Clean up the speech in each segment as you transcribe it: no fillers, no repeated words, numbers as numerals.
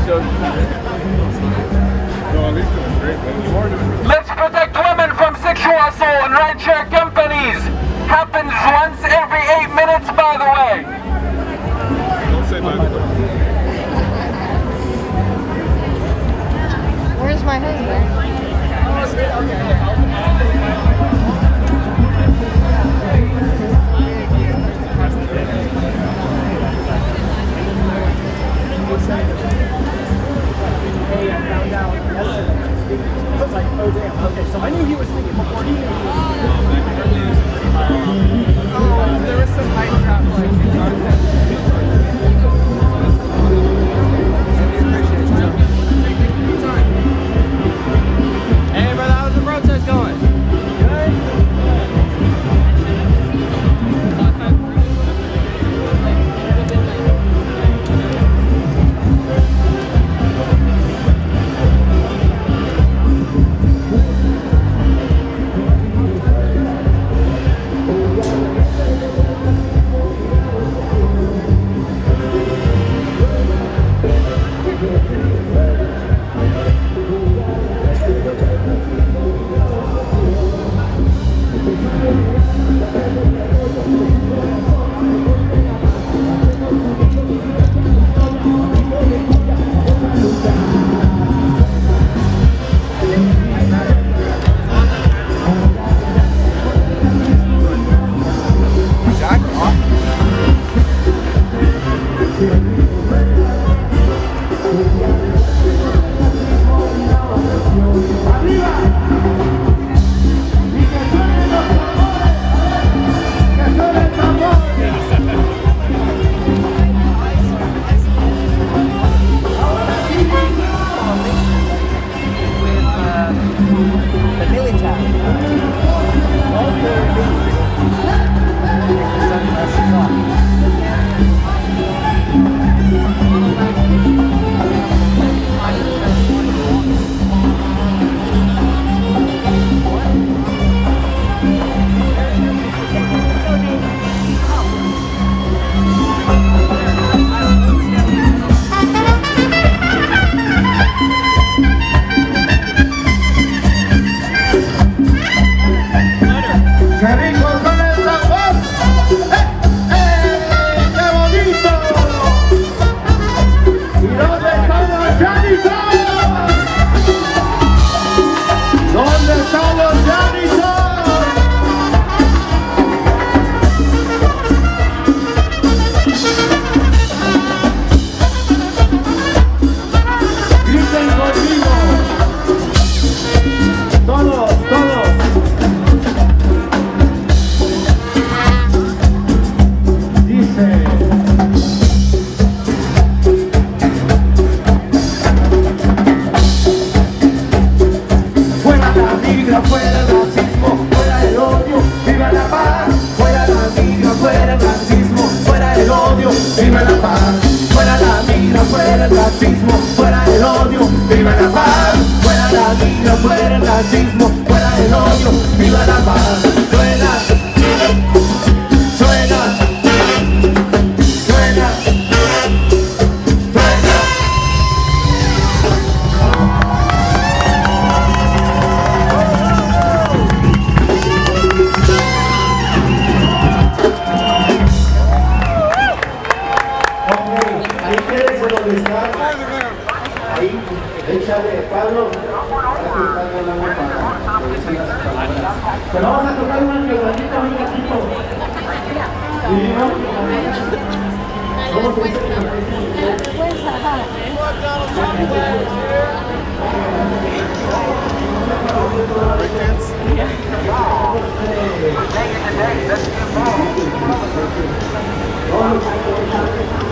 Let's protect women from sexual assault and rideshare companies. Happens once every 8 minutes, by the way. Don't say by the way. Where's my husband? Hey, I found out yesterday. I was like, oh damn, okay, so I knew he was thinking before he knew he was there was some hype drop Hey brother, how's the protest going?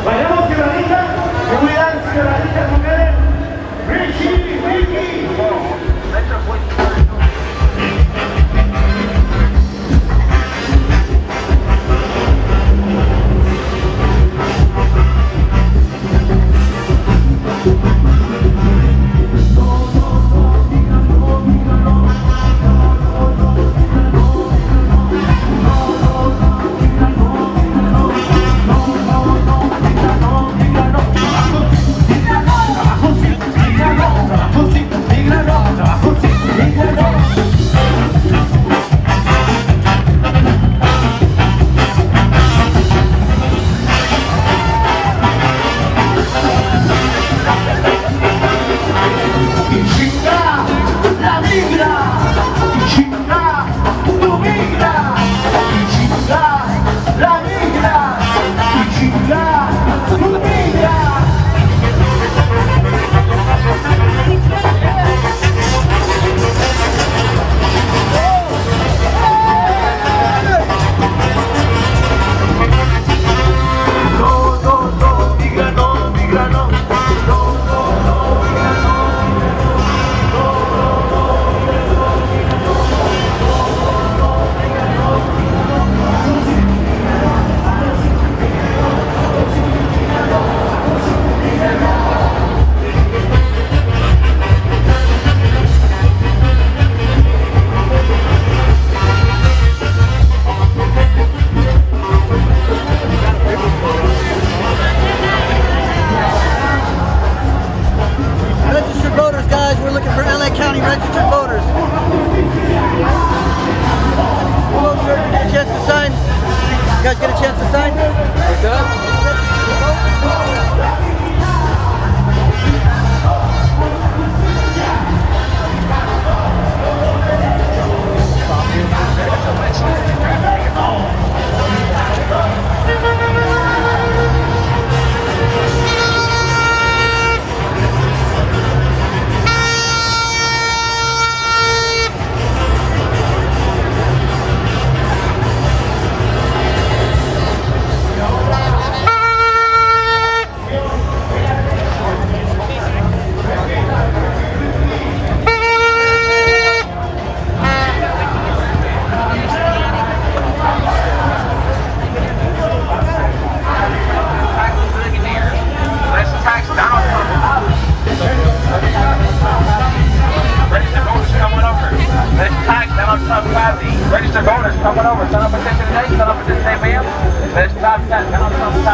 Vayamos quebradita, seguridad, quebradita con él. Richie, Ricky. Abajo registered voters. Hello, sir. Did you get a chance to sign? You guys get a chance to sign? What's that? Registered voters coming over. Sign up petition today. Sign up petition today, ma'am. Let's stop that. Sign up today.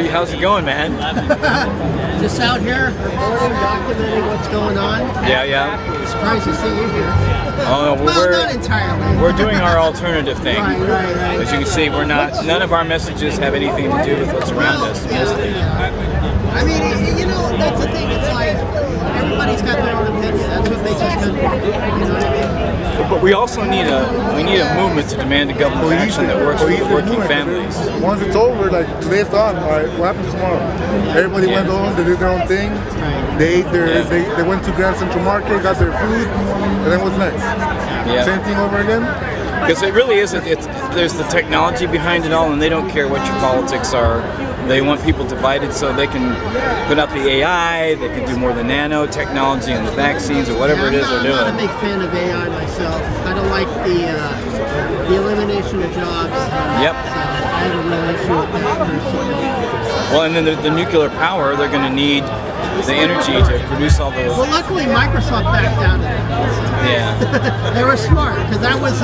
How's it going, man? Just out here reporting, documenting what's going on. Yeah. Surprised to see you here. Oh, no, Well, not entirely. we're doing our alternative thing. Right. As you can see, none of our messages have anything to do with what's around us. Mostly. I mean, that's the thing. It's like everybody's got their own opinion. That's what they just got to do. You know what I mean? But we also need a movement to demand a government action that works for the working families. Once it's over, like today it's on. All right, what happens tomorrow? Everybody went home. They did their own thing. They ate their. They went to Grand Central Market, got their food, and then what's next? Same thing over again. Because it really isn't. There's the technology behind it all, and they don't care what your politics are. They want people divided so they can put out the AI, they can do more the nanotechnology and the vaccines or whatever it is they're doing. I'm not a big fan of AI myself. I don't like the elimination of jobs. Yep. So I have a real issue with that personally. Well, and then the nuclear power, they're going to need the energy to produce all those. Well, luckily Microsoft backed out of it. Yeah. They were smart because that was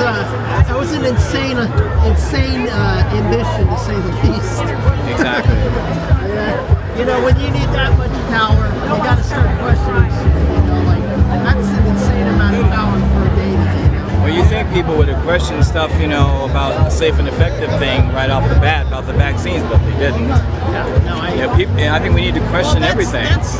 an insane ambition to say the least. Exactly. When you need that much power, you got to start questioning shit. That's an insane amount of power for a data. Well, you think people would have questioned stuff, about the safe and effective thing right off the bat about the vaccines, but they didn't. I think we need to question everything. That's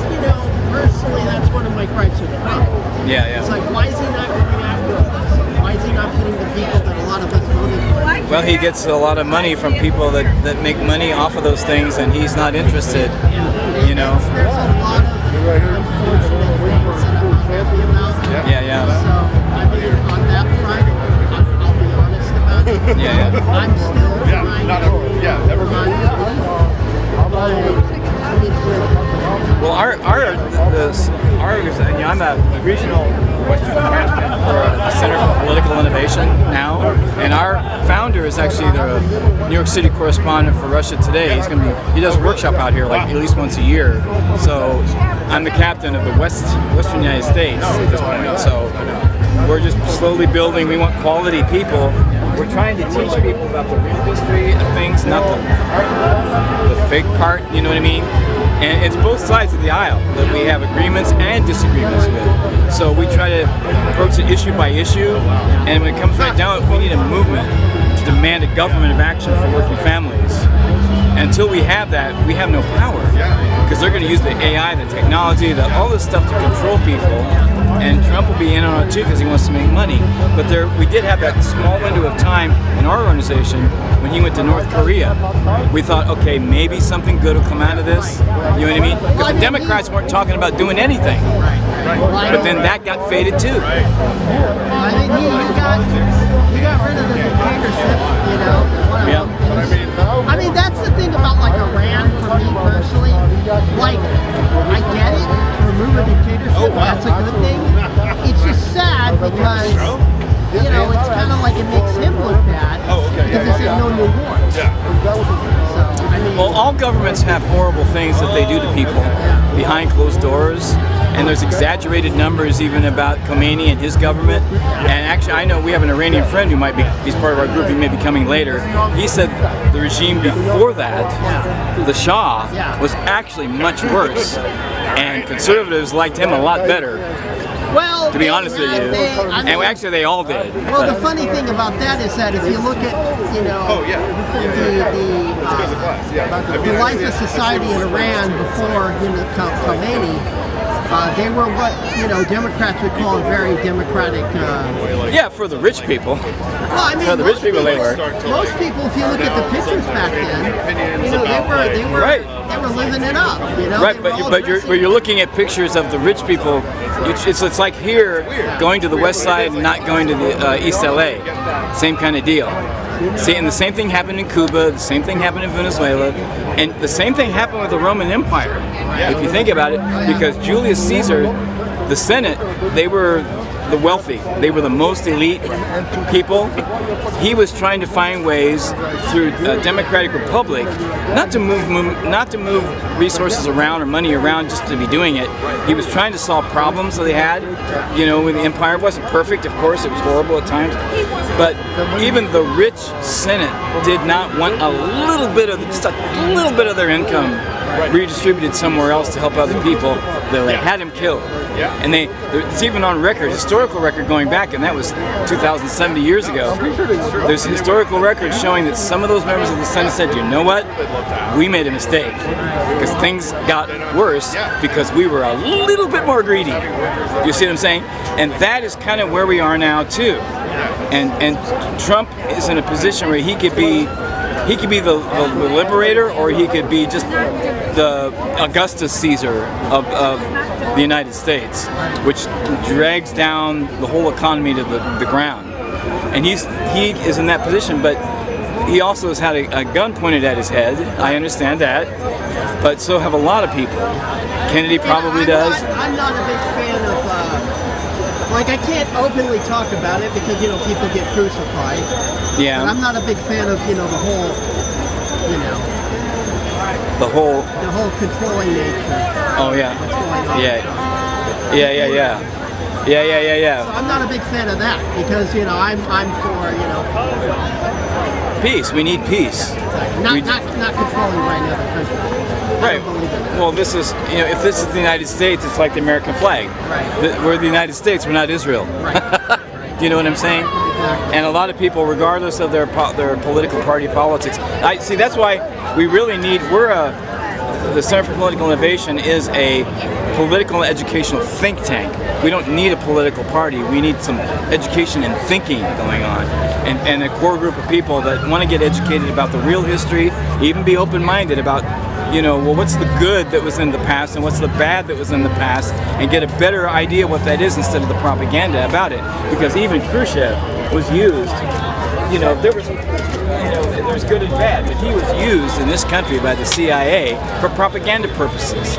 personally, that's one of my gripes with Trump. Yeah. It's like, why is he not going after us? Why is he not putting the people that a lot of us voted for? Well, he gets a lot of money from people that make money off of those things, and he's not interested. There's a lot of unfortunate things that I'm not happy about. Yeah. So, I mean, on that front, I'll be honest about it. Yeah. I'm still trying to Well, I'm a regional Western captain for the Center for Political Innovation now, and our founder is actually the New York City correspondent for Russia Today. He does a workshop out here like at least once a year. So I'm the captain of the Western United States at this point. So we're just slowly building. We want quality people. We're trying to teach people about the real history of things, not the fake part, you know what I mean? And it's both sides of the aisle that we have agreements and disagreements with. So we try to approach it issue by issue, and when it comes right down, we need a movement to demand a government of action for working families. And until we have that, we have no power. because they're going to use the AI, the technology, all this stuff to control people. And Trump will be in on it too because he wants to make money. But we did have that small window of time in our organization when he went to North Korea. We thought, okay, maybe something good will come out of this. You know what I mean? Because the Democrats weren't talking about doing anything. But then that got faded too. I mean, he got rid of the dictatorship, you know. Yeah. I mean, that's the thing about like Iran for me personally. Like, I get it, remove a dictatorship, that's a good thing. It's just sad because, you know, it's kind of like it makes him look bad because it says no new wars. So, I mean, well, all governments have horrible things that they do to people behind closed doors. And there's exaggerated numbers even about Khomeini and his government. And actually, I know we have an Iranian friend who might be, he's part of our group, he may be coming later. He said the regime before that, the Shah, was actually much worse. And conservatives liked him a lot better, well, to be honest with you. And actually, they all did. Well, the funny thing about that is that if you look at, you know, the life of society in Iran before, you know, Khomeini, they were what, you know, Democrats would call a very democratic. Yeah, for the rich people. Well, I mean, For the rich people, they were. Most people, if you look at the pictures back then, you know, they were living it up. You know, right, but you're looking at pictures of the rich people. It's like here, going to the west side and not going to the East LA. Same kind of deal. See, and the same thing happened in Cuba, the same thing happened in Venezuela, and the same thing happened with the Roman Empire, if you think about it, because Julius Caesar, the Senate, they were the wealthy, they were the most elite people. He was trying to find ways through a democratic republic not to move resources around or money around just to be doing it. He was trying to solve problems that they had. You know, when the empire wasn't perfect, of course, it was horrible at times. But even the rich Senate did not want just a little bit of their income redistributed somewhere else to help other people. They had him killed. And it's even on record, historical record going back, and that was 2,070 years ago. There's historical records showing that some of those members of the Senate said, you know what, we made a mistake. Because things got worse because we were a little bit more greedy. You see what I'm saying? And that is kind of where we are now too. And Trump is in a position where he could be the liberator, or he could be just the Augustus Caesar of the United States, which drags down the whole economy to the ground. And he is in that position, but he also has had a gun pointed at his head. I understand that, but so have a lot of people. Kennedy probably does. I'm not a big fan of, like, I can't openly talk about it because, you know, people get crucified. Yeah. But I'm not a big fan of, you know, the whole, you know, the whole controlling nature. Oh yeah. What's going on. Yeah. So I'm not a big fan of that because, you know, I'm for, you know, peace. We need peace. Not controlling by another country. Right. Well, this is, you know, if this is the United States, it's like the American flag. Right. We're the United States. We're not Israel. Right. Do you know what I'm saying? Exactly. And a lot of people, regardless of their political party politics, see, that's why we really need. The Center for Political Innovation is a political and educational think tank. We don't need a political party. We need some education and thinking going on, and a core group of people that want to get educated about the real history, even be open-minded about, you know, well, what's the good that was in the past and what's the bad that was in the past, and get a better idea what that is instead of the propaganda about it. Because even Khrushchev was used, you know, there's good and bad, but he was used in this country by the CIA for propaganda purposes.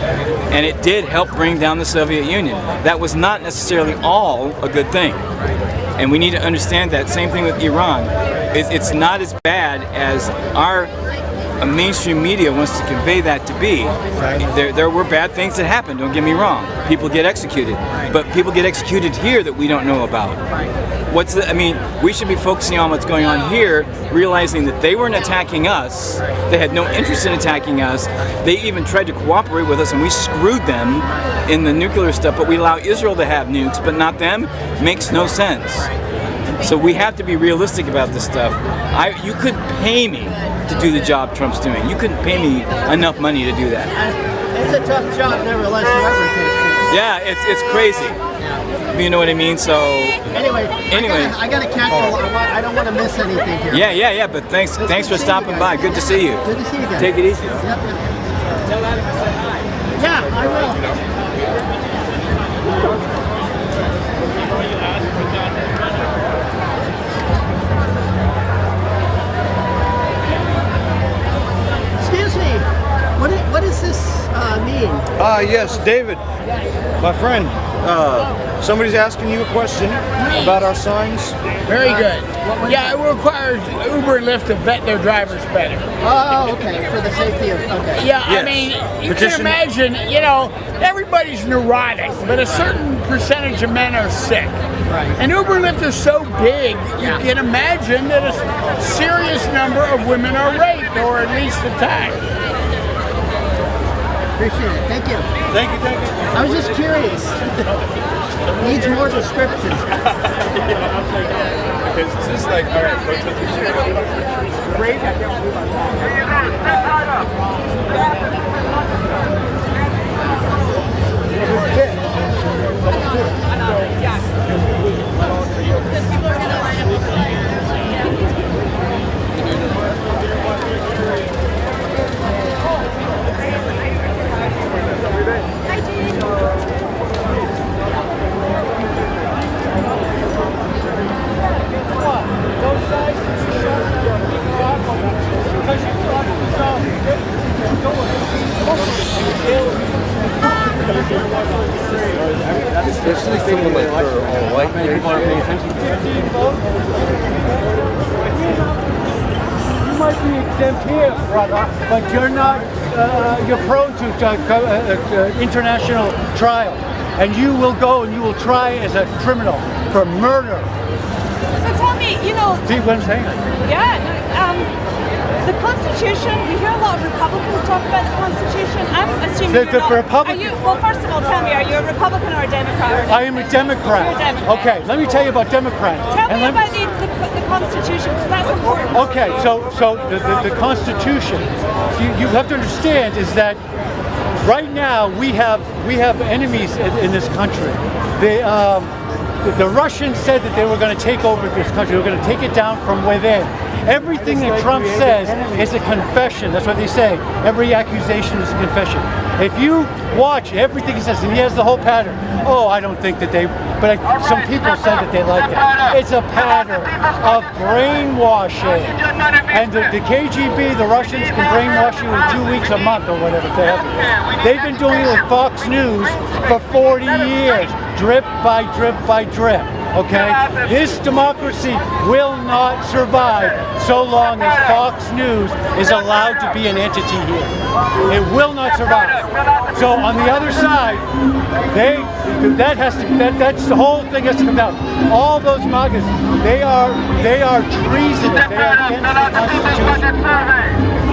And it did help bring down the Soviet Union. That was not necessarily all a good thing. And we need to understand that. Same thing with Iran. It's not as bad as our mainstream media wants to convey that to be. There were bad things that happened, don't get me wrong. People get executed. But people get executed here that we don't know about. We should be focusing on what's going on here, realizing that they weren't attacking us. They had no interest in attacking us. They even tried to cooperate with us, and we screwed them in the nuclear stuff, but we allow Israel to have nukes, but not them. Makes no sense. So we have to be realistic about this stuff. You couldn't pay me to do the job Trump's doing. You couldn't pay me enough money to do that. It's a tough job, nevertheless, whoever takes it. Yeah, it's crazy. You know what I mean? So Anyway, I gotta catch I don't want to miss anything here. yeah. But thanks for stopping by. Good to see you. Good to see you guys. Take it easy. Yep. Yeah, I will. Excuse me. What does this mean? Yes, David, my friend. Somebody's asking you a question about our signs. Very good. Yeah, it requires Uber and Lyft to vet their drivers better. Oh, okay, for the safety of, okay. Yeah, Yes. I mean, you Petition. can imagine, everybody's neurotic, but a certain percentage of men are sick. Right. And Uber and Lyft is so big, you can imagine that a serious number of women are raped or at least attacked. Appreciate it. Thank you. Thank you. I was just curious. Needs more descriptions. It's just like, all right, Especially someone like her, all white people aren't paying attention. You might be exempt here, brother, but you're not, you're prone to international trial. And you will go and you will try as a criminal for murder. So tell me, See what I'm saying? the Constitution, we hear a lot of Republicans talk about the Constitution. I'm assuming The you're not. Republican- Well, first of all, tell me, are you a Republican or a Democrat? I am a Democrat. You're a Democrat. Okay, let me tell you about Democrats. Tell And me let about the Constitution, because that's important. Okay, so the Constitution, you have to understand is that right now we have enemies in this country. The Russians said that they were going to take over this country. They were going to take it down from within. Everything that Trump says is a confession. That's what they say. Every accusation is a confession. If you watch everything he says, and he has the whole pattern. Oh, I don't think that some people said that they like that. It's a pattern of brainwashing. And the KGB, the Russians can brainwash you in 2 weeks, a month, or whatever they have. They've been doing it with Fox News for 40 years, drip by drip by drip. Okay? This democracy will not survive so long as Fox News is allowed to be an entity here. It will not survive. So on the other side, that's the whole thing has to come down. All those MAGAs, they are treasonous. They are against the Constitution.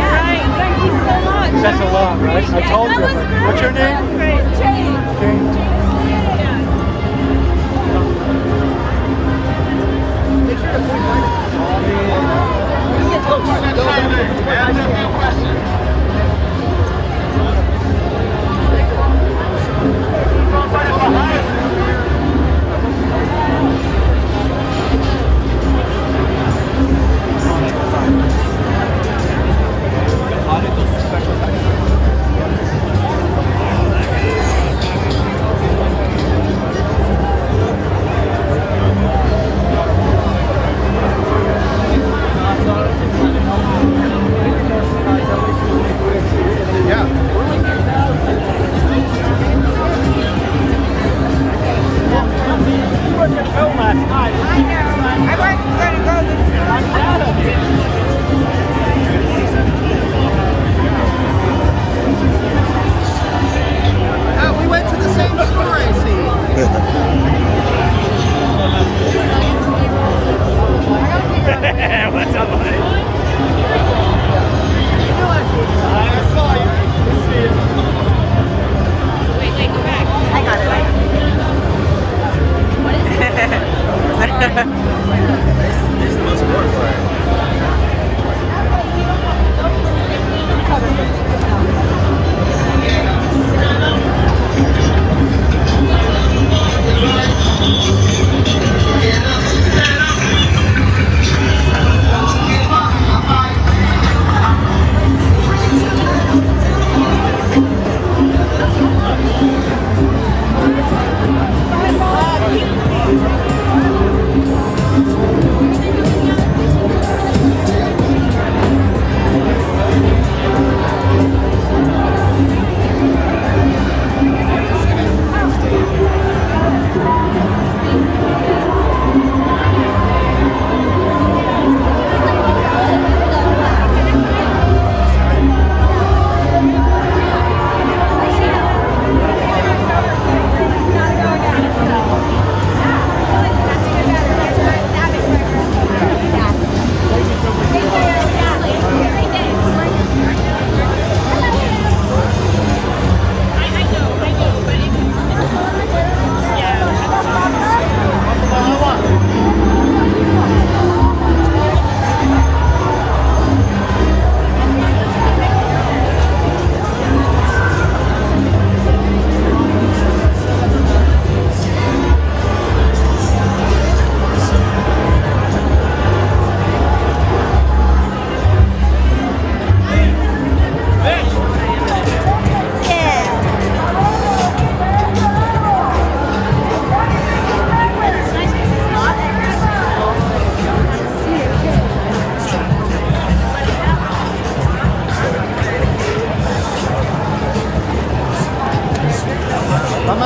Right, thank you so much. That's a lot, right? I told you. That was great. What's your name? That was great. Jane. Jane.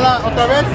Hola, otra vez.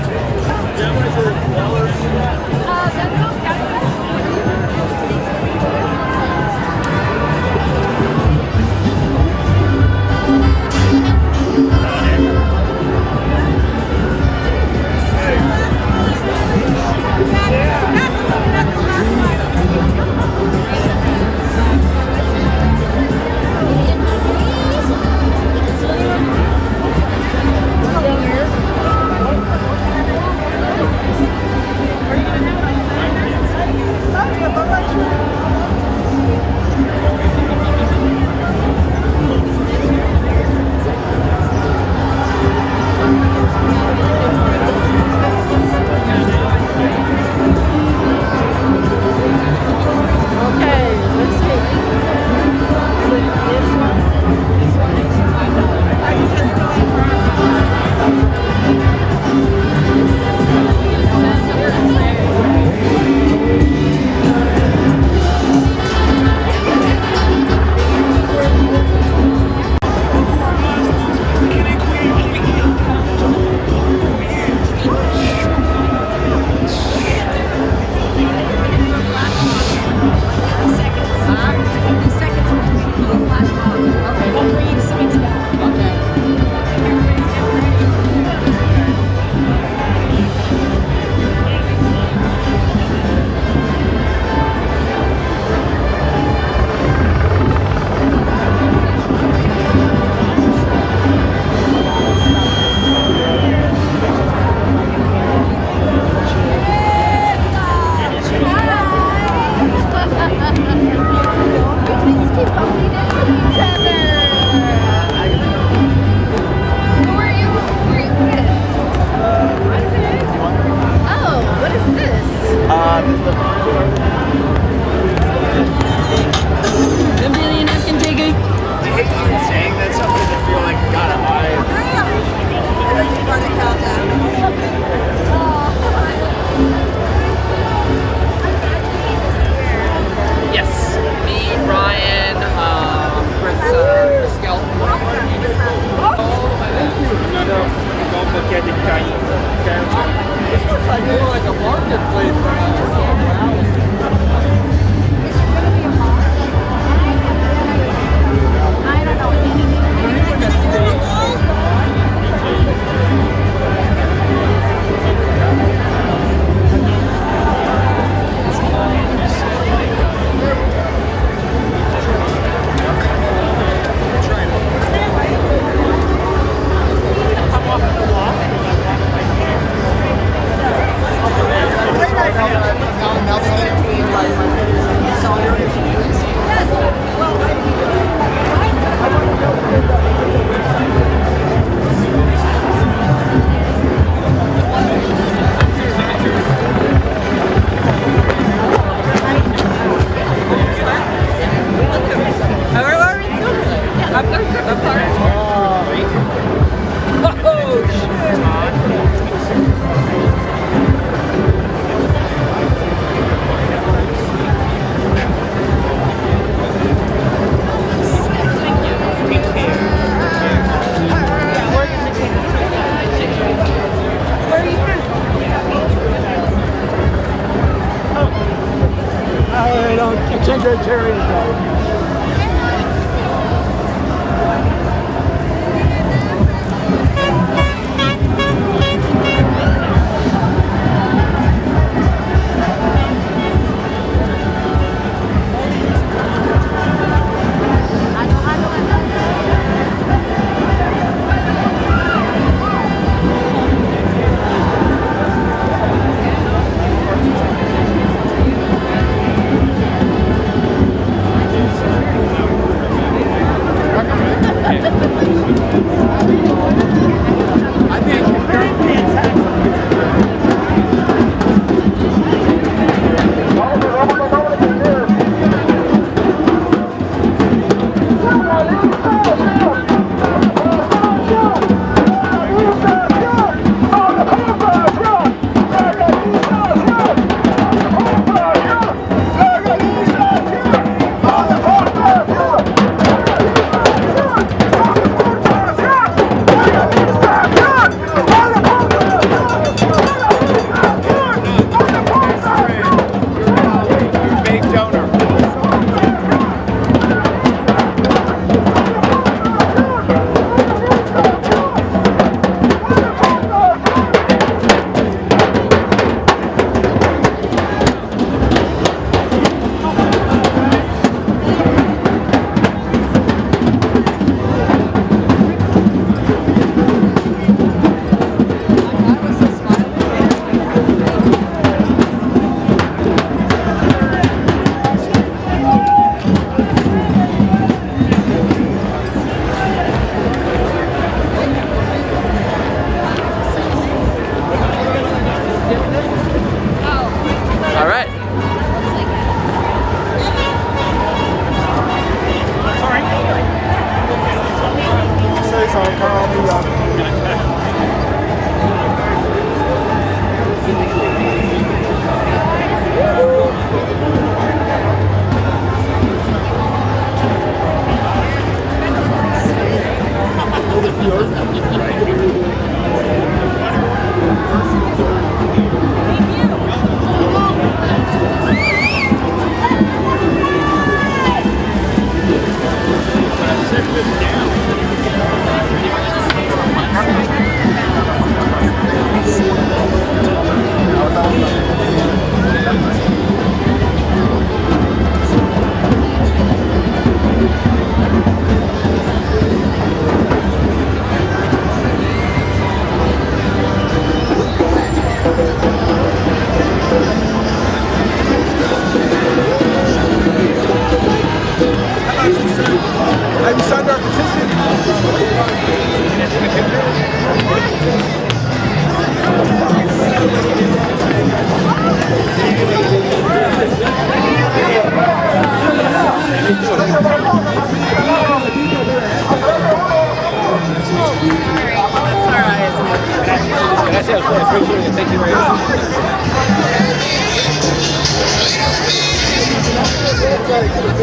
appreciate it. Thank you very much.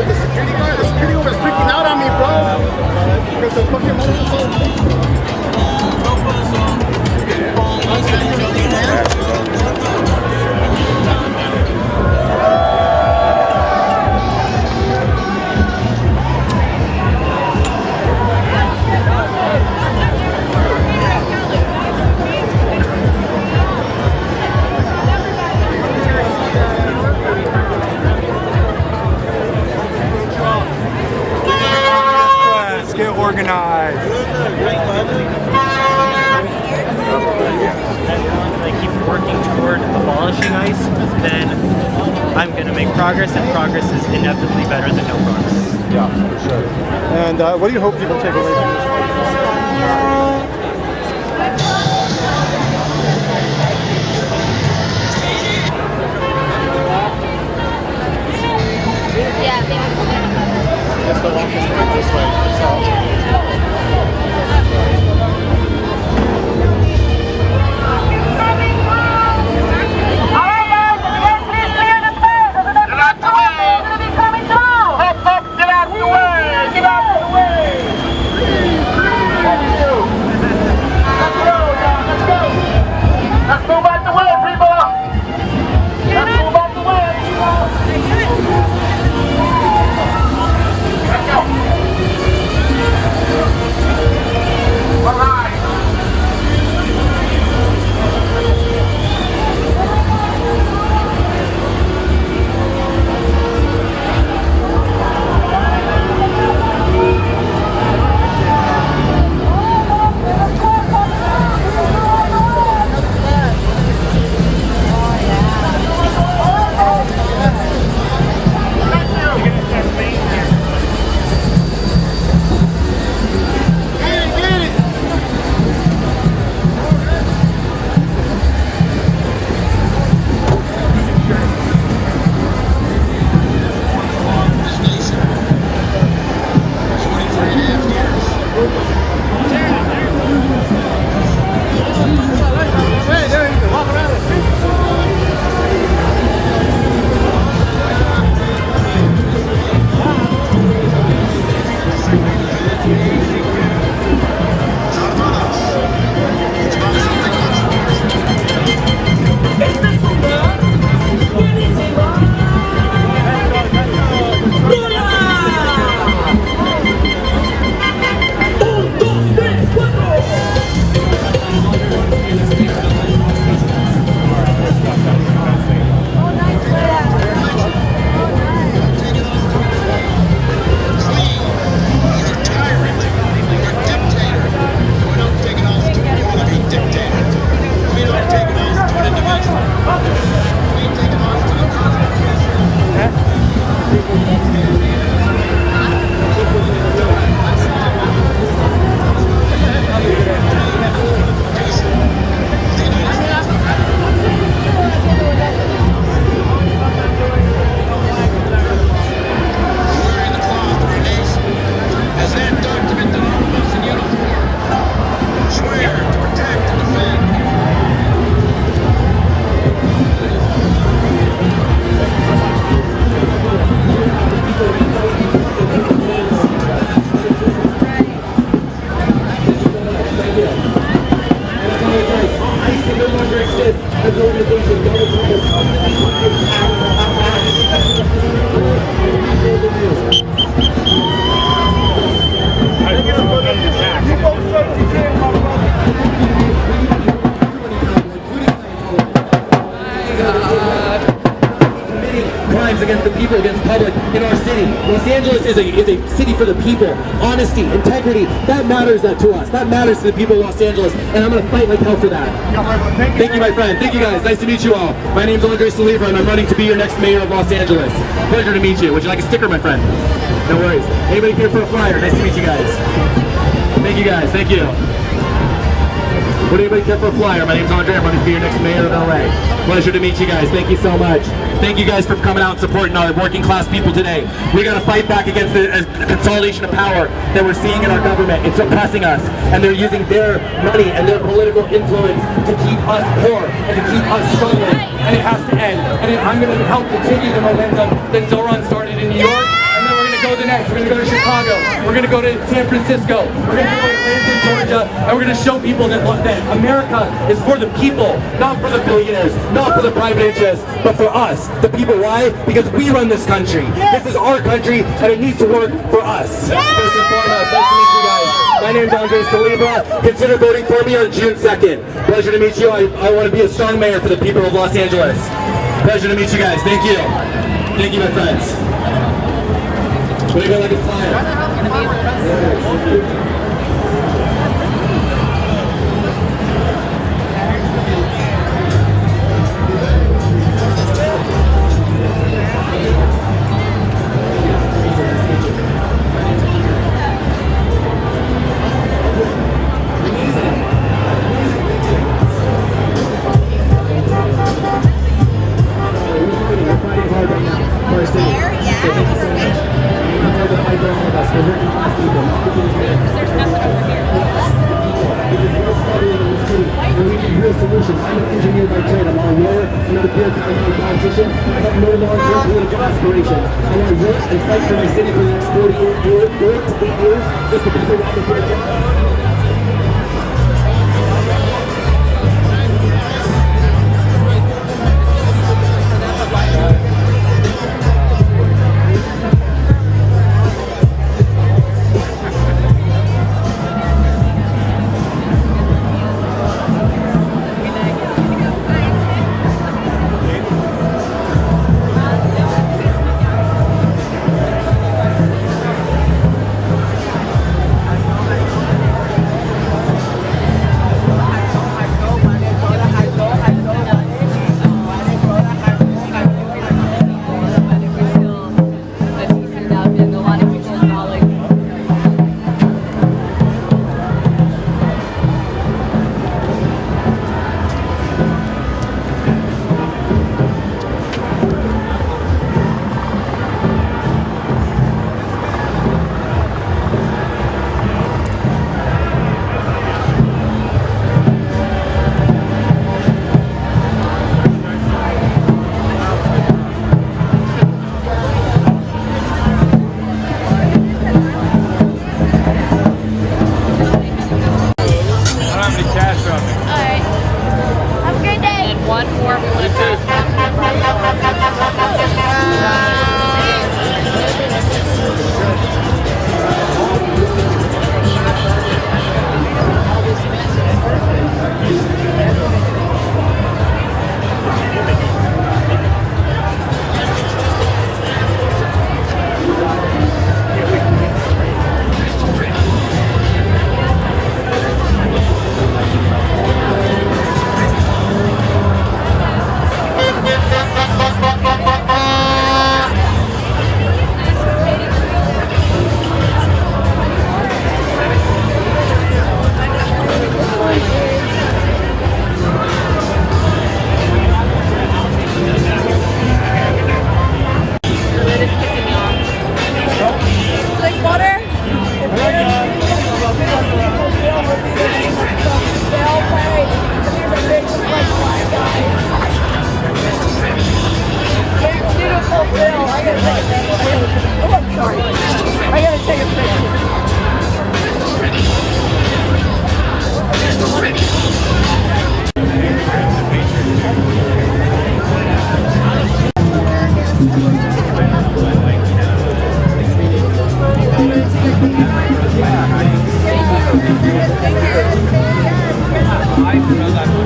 The security guard was freaking out on me, bro. Because the fucking motorcycle. Organized. I keep working toward abolishing ICE, then I'm going to make progress, and progress is inevitably better than no progress. Yeah, for sure. And what do you hope people take away from this? Just the walk is this way. That's all. against the people, against the public in our city. Los Angeles is a city for the people. Honesty, integrity, that matters to us. That matters to the people of Los Angeles, and I'm going to fight like hell for that. Thank you, my friend. Thank you, guys. Nice to meet you all. My name's Andre Saliva, and I'm running to be your next mayor of Los Angeles. Pleasure to meet you. Would you like a sticker, my friend? No worries. Anybody here for a flyer? Nice to meet you guys. Thank you, guys. Thank you. Would anybody care for a flyer? My name's Andre. I'm going to be your next mayor of LA. Pleasure to meet you guys. Thank you so much. Thank you guys for coming out and supporting our working class people today. We got to fight back against the consolidation of power that we're seeing in our government. It's oppressing us, and they're using their money and their political influence to keep us poor and to keep us struggling. And it has to end. And I'm going to help continue the momentum that Zoran started in New York. And then we're going to go the next. We're going to go to Chicago. We're going to go to San Francisco. We're going to go to Atlanta, Georgia, and we're going to show people that America is for the people, not for the billionaires, not for the private interests, but for us, the people. Why? Because we run this country. This is our country, and it needs to work for us. First and foremost, nice to meet you guys. My name's Andre Saliba. Consider voting for me on June 2nd. Pleasure to meet you. I want to be a strong mayor for the people of Los Angeles. Pleasure to meet you guys. Thank you. Thank you, my friends. What do you got like a flyer?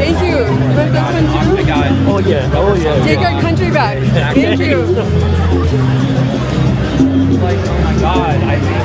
Thank you. Remember this one too? Oh yeah, oh yeah. Take our country back. Thank you. Like, oh my God, I think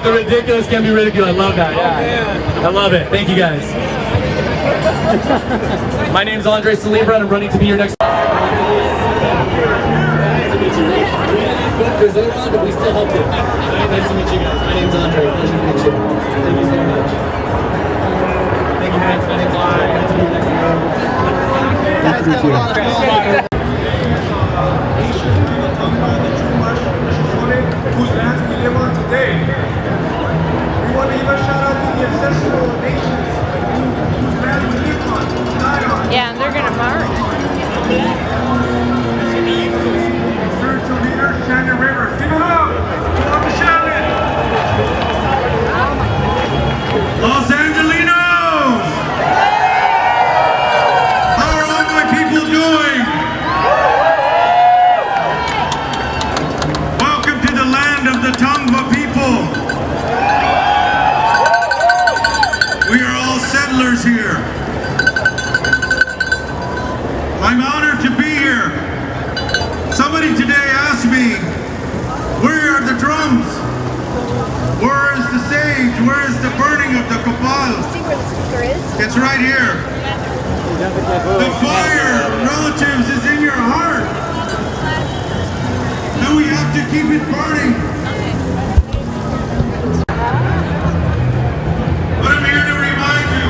The ridiculous can be ridiculed. I love that. Yeah. I love it. Thank you guys. My name is Andre Salibra and I'm running to be your next. Brazil round, but we still helped you. Nice to meet you guys. My name's Andre. Pleasure to meet you. Thank you so much. Thank you guys. My name's Andre. Nice to meet you next time. Whose lands we live on today. We want to give a shout out to the ancestral nations whose lands we live on, died on. Yeah, and they're gonna march. Spiritual leader, Shannon Rivers. Give it up! Dr. Shannon! Los Angelinos! How are all my people doing? Welcome to the land of the Tongva people. We are all settlers here. I'm honored to be here. Somebody today asked me, where are the drums? Where is the sage? Where is the burning of the copal? See where the speaker is? It's right here. The fire, relatives, is in your heart. And we have to keep it burning. But I'm here to remind you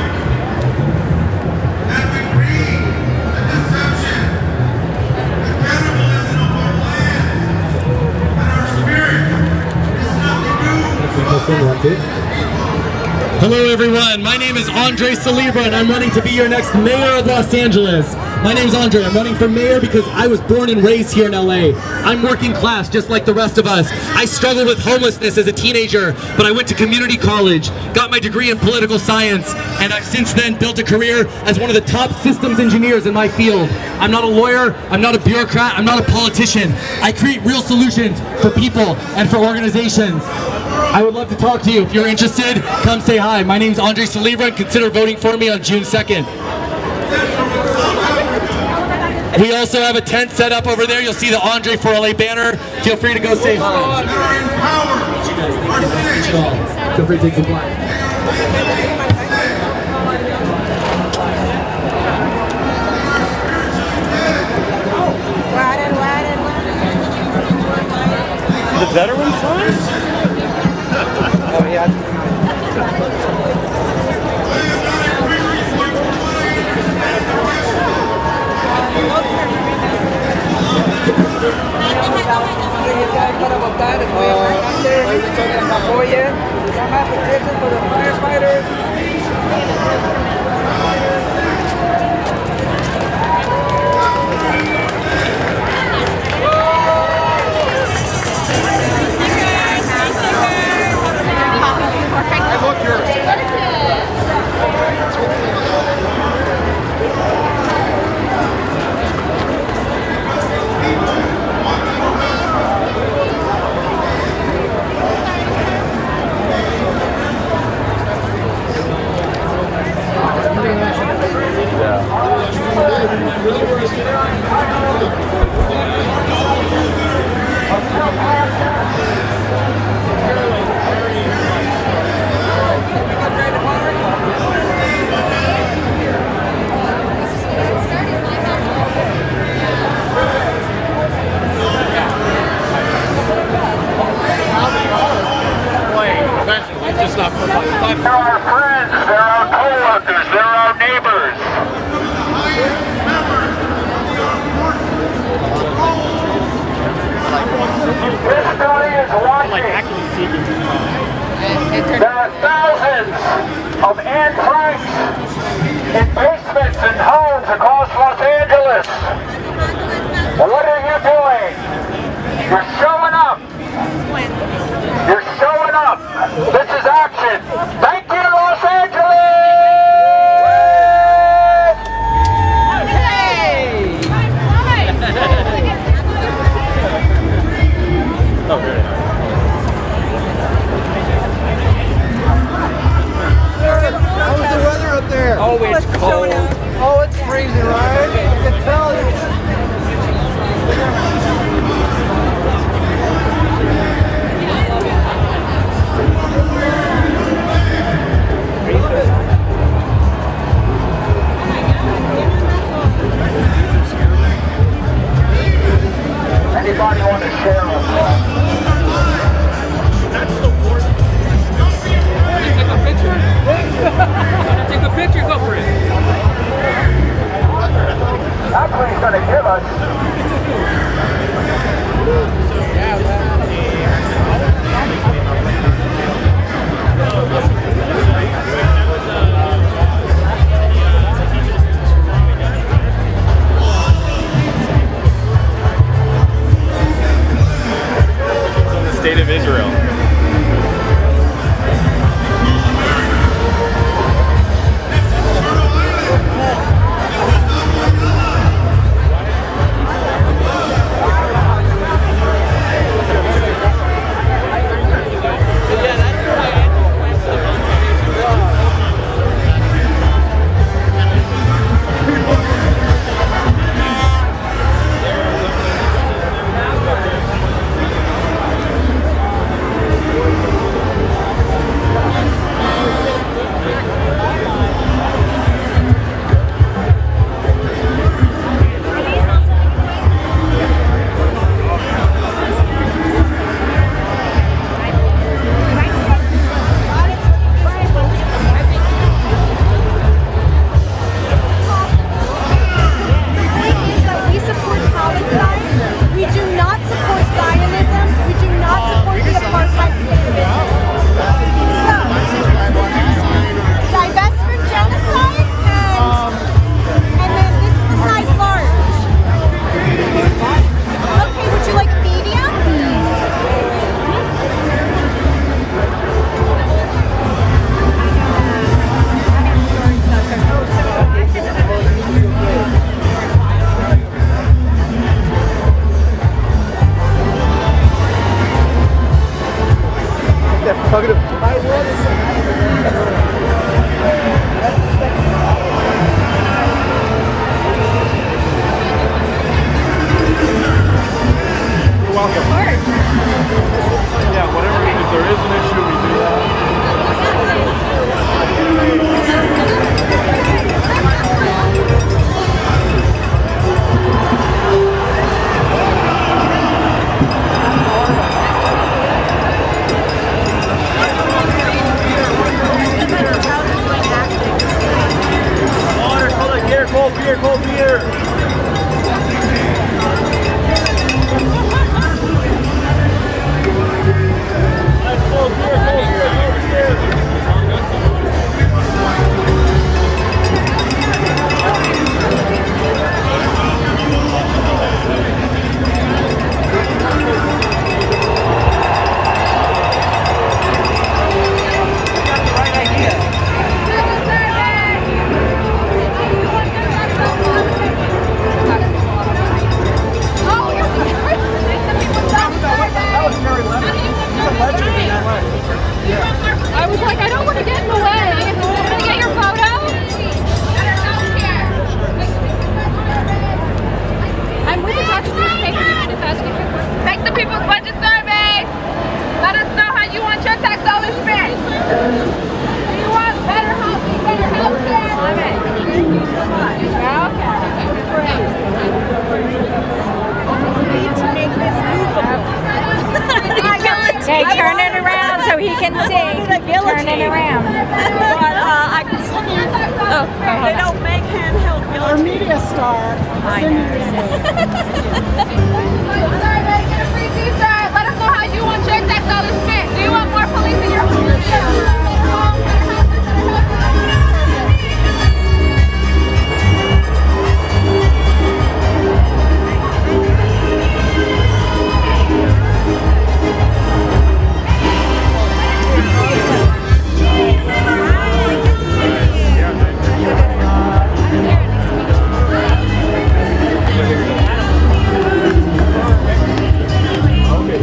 that the greed, the deception, the cannibalism of our land and our spirit is nothing new. Hello everyone, my name is Andre Salibra and I'm running to be your next mayor of Los Angeles. My name's Andre, I'm running for mayor because I was born and raised here in LA. I'm working class just like the rest of us. I struggled with homelessness as a teenager, but I went to community college, got my degree in political science, and I've since then built a career as one of the top systems engineers in my field. I'm not a lawyer, I'm not a bureaucrat, I'm not a politician. I create real solutions for people and for organizations. I would love to talk to you. If you're interested, come say hi. My name's Andre Salibra and consider voting for me on June 2nd. We also have a tent set up over there. You'll see the Andre for LA banner. Feel free to go say hi. Feel free to take some flight. The veteran sign? Oh yeah. For the firefighters. They're our friends, they're our co-workers, they're our neighbors. History is watching. There are thousands of Anne Franks in basements and homes across Los Angeles. What are you doing? You're showing up. You're showing up. This is action. Thank you, Los Angeles! How's the weather up there? Oh, it's cold. Oh, it's freezing, right? I can tell you. state of Israel. Cold beer. I was like, I don't want to get in the way. Can I get your photo? I'm with the Dutch newspaper. Just asking for questions. Take the People's Budget Survey. Let us know how you want your tax dollars spent. Do you want better housing, better health care? Okay. Thank you so much. Okay. We need to make this movable. Hey, turn it around so he can see. Turn it around. I can they don't make handheld Our media star. I know. Survey, get a free t-shirt. Let us know how you want your tax dollars spent. Do you want more police in your community? Okay.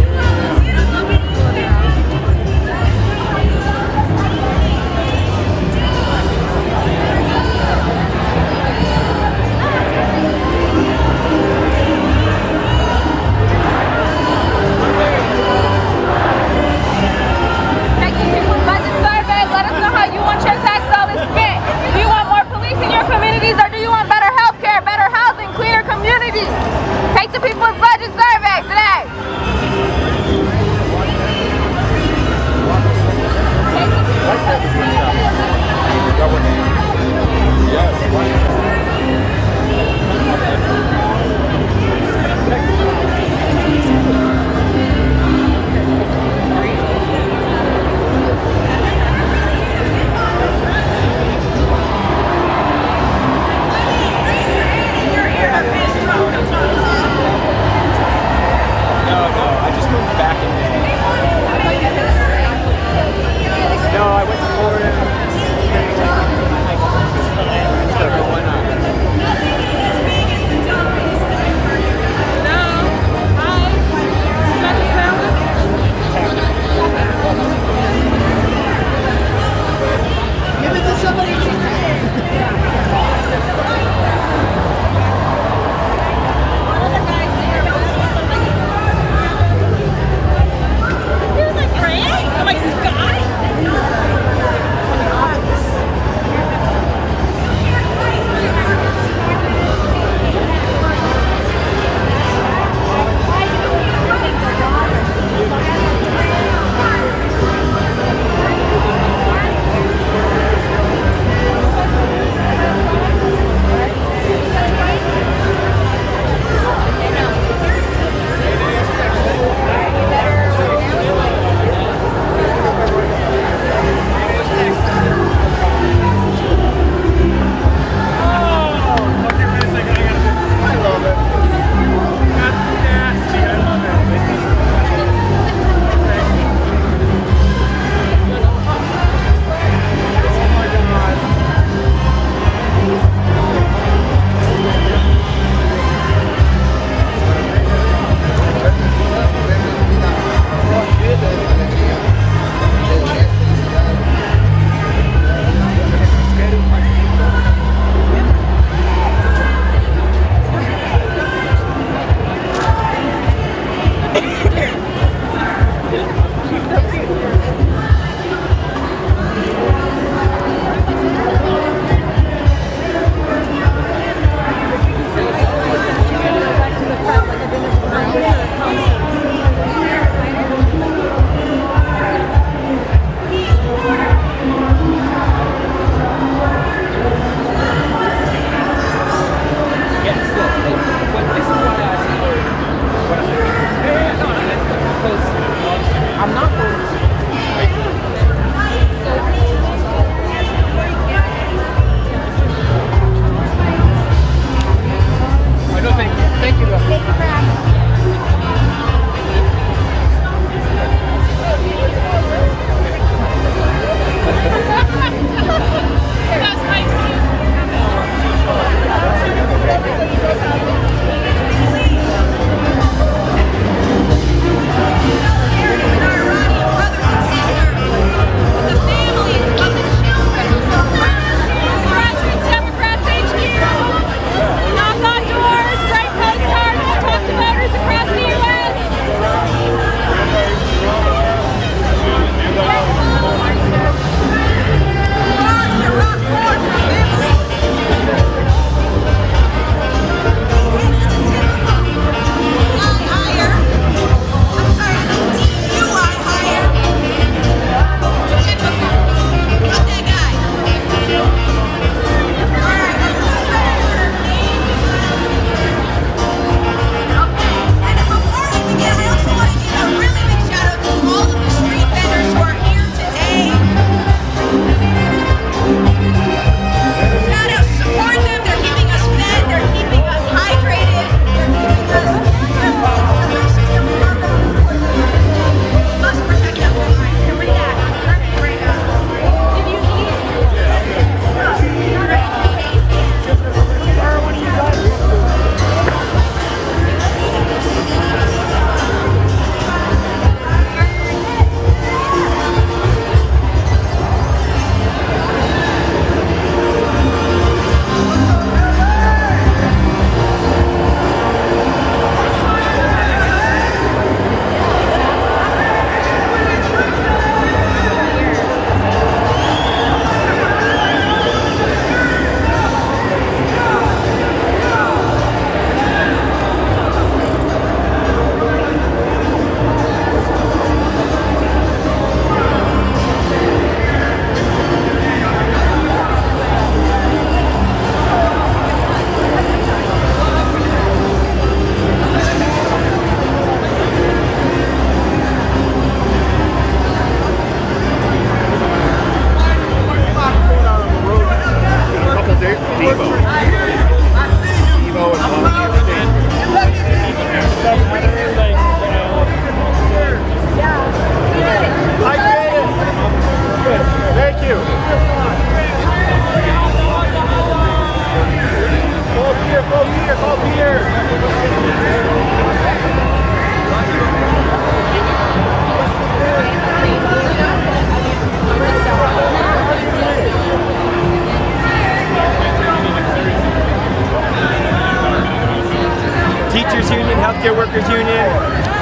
Teachers Union, Healthcare Workers Union,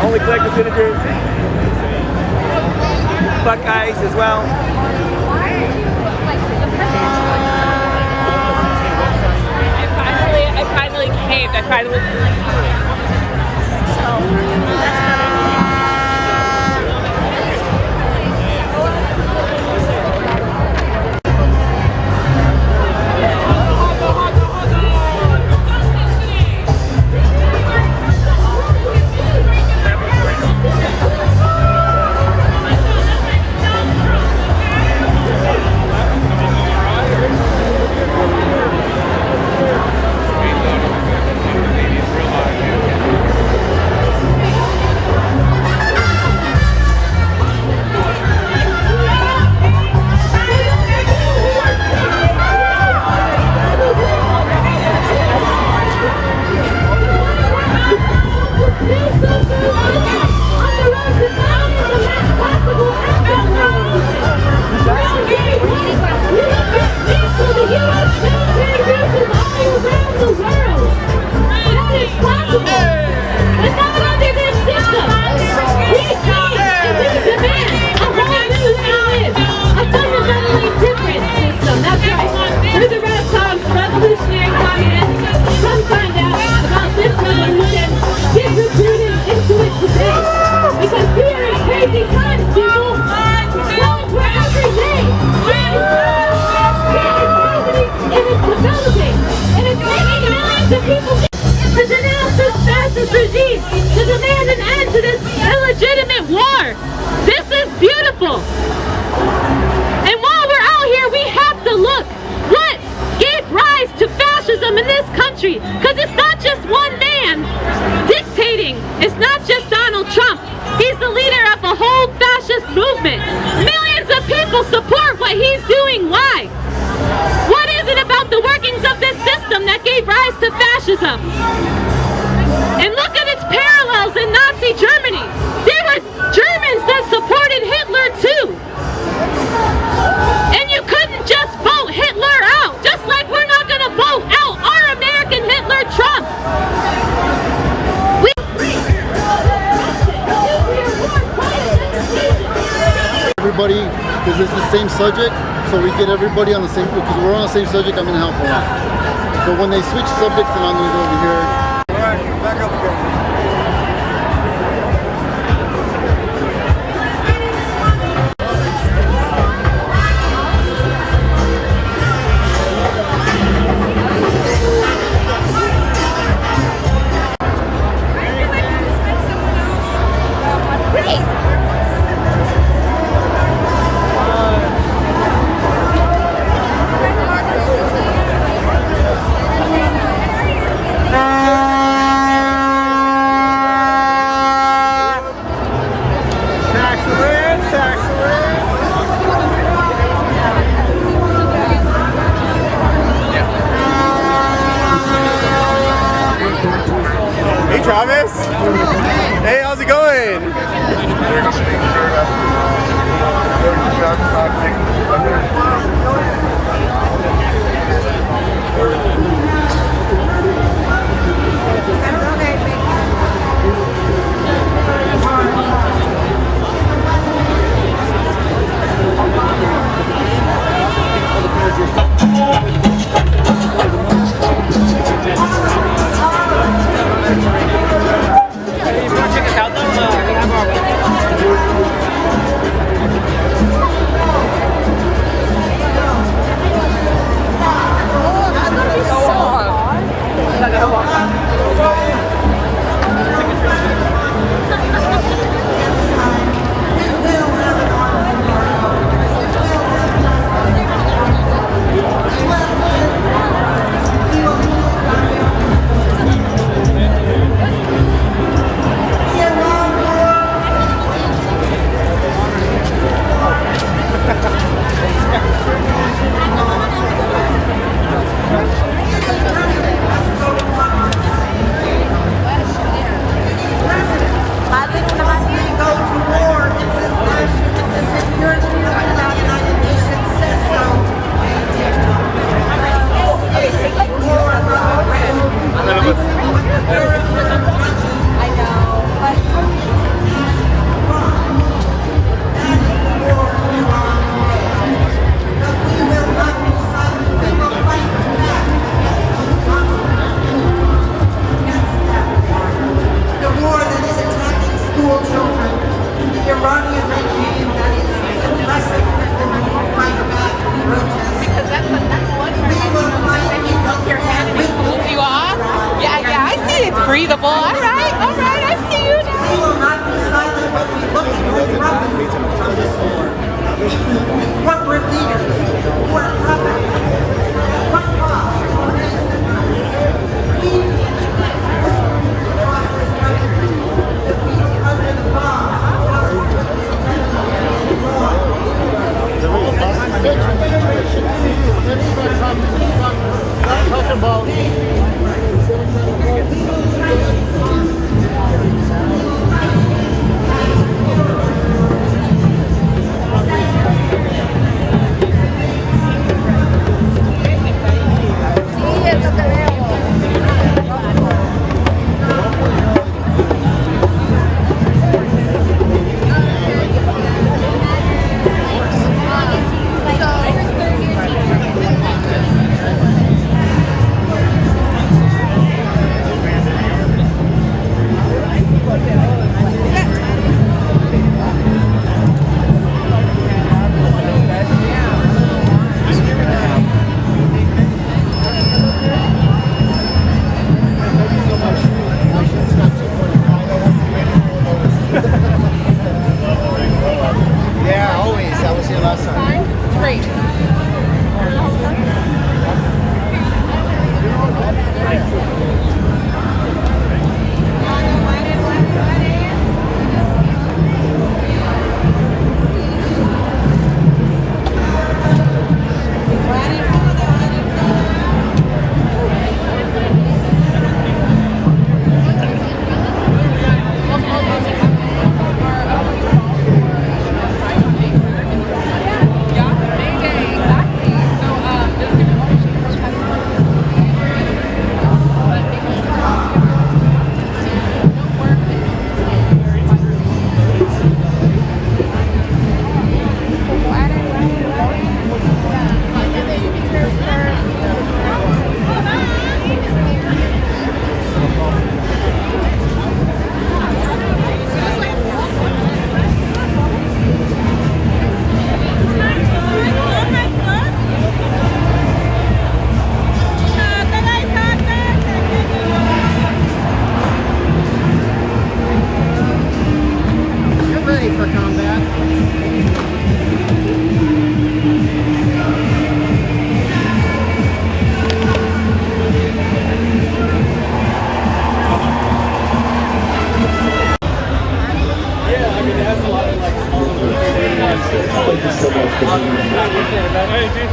only collective senators, Buckeyes as well. I finally caved. I finally. crazy times, people. Vote for every day. And it's developing. And it's making millions of people to denounce this fascist regime, to demand an end to this illegitimate war. This is beautiful. And while we're out here, we have to look what gave rise to fascism in this country. Because it's not just one man dictating. It's not just Donald Trump. He's the leader of a whole fascist movement. Millions of people support what he's doing. Why? What is it about the workings of this system that gave rise to fascism? And look at its parallels in Nazi Germany. There were Germans that supported Hitler too. And you couldn't just vote Hitler out, just like we're not going to vote out our American Hitler Trump. Everybody, because it's the same subject, so we get everybody on the same, because we're on the same subject, I'm going to help a lot. But when they switch subjects, then I'm going to go over here. Alright, back up again. Hey Travis! Hey, how's it going?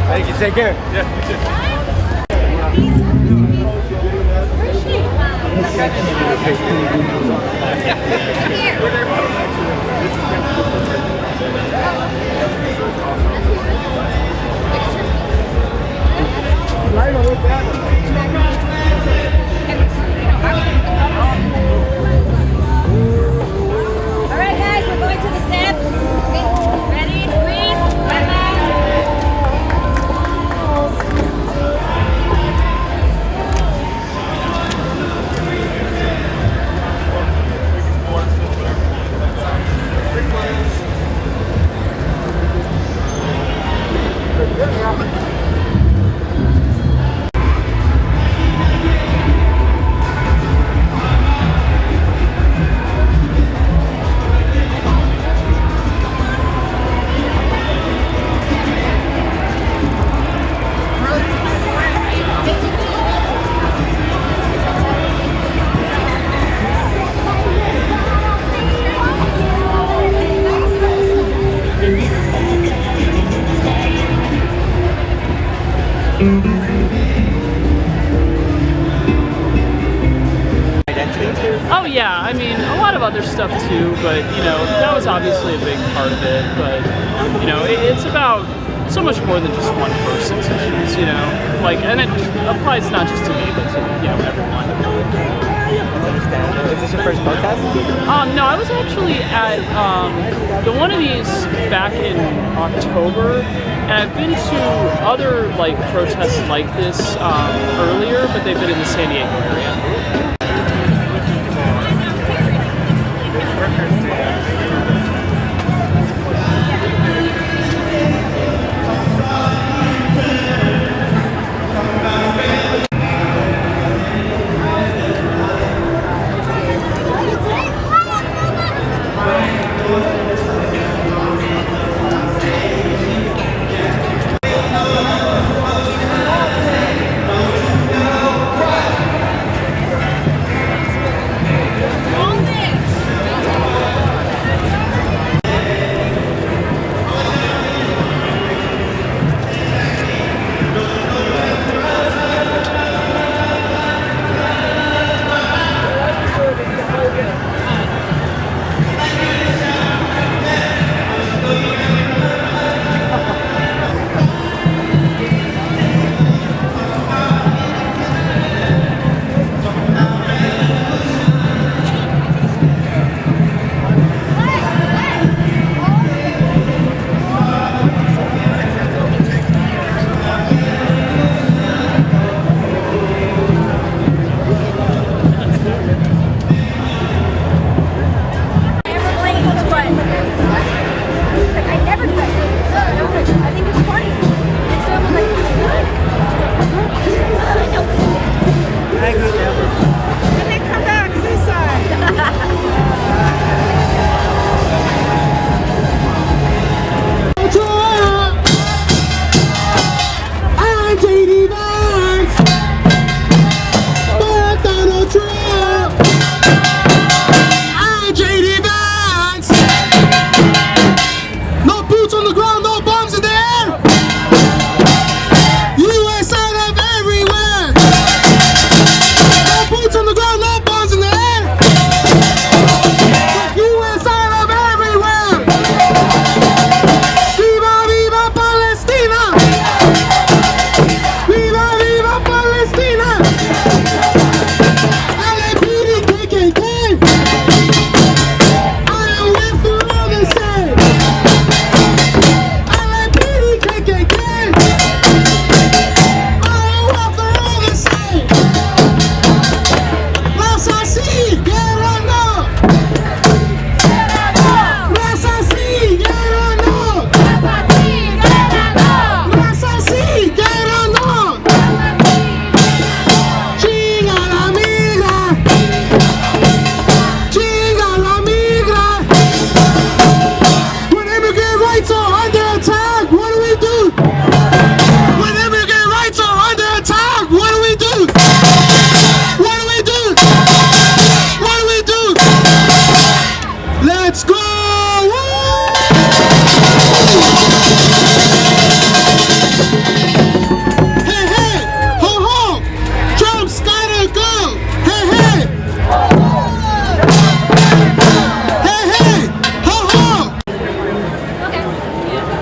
Thank you. Take care. Yeah, Alright guys, we're going to the steps. Ready? Please. Oh yeah, I mean, a lot of other stuff too, but you know, that was obviously a big part of it, but you know, it's about so much more than just one person's issues, you know, like, and it applies not just to me, but to, you know, everyone. Is this your first protest? No, I was actually at the one of these back in October, and I've been to other like protests like this earlier, but they've been in the San Diego area.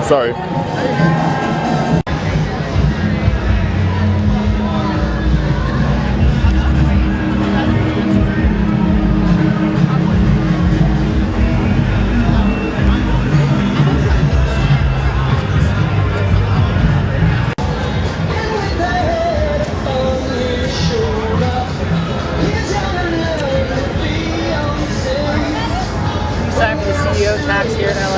Sorry. Time for the CEO tax here in LA.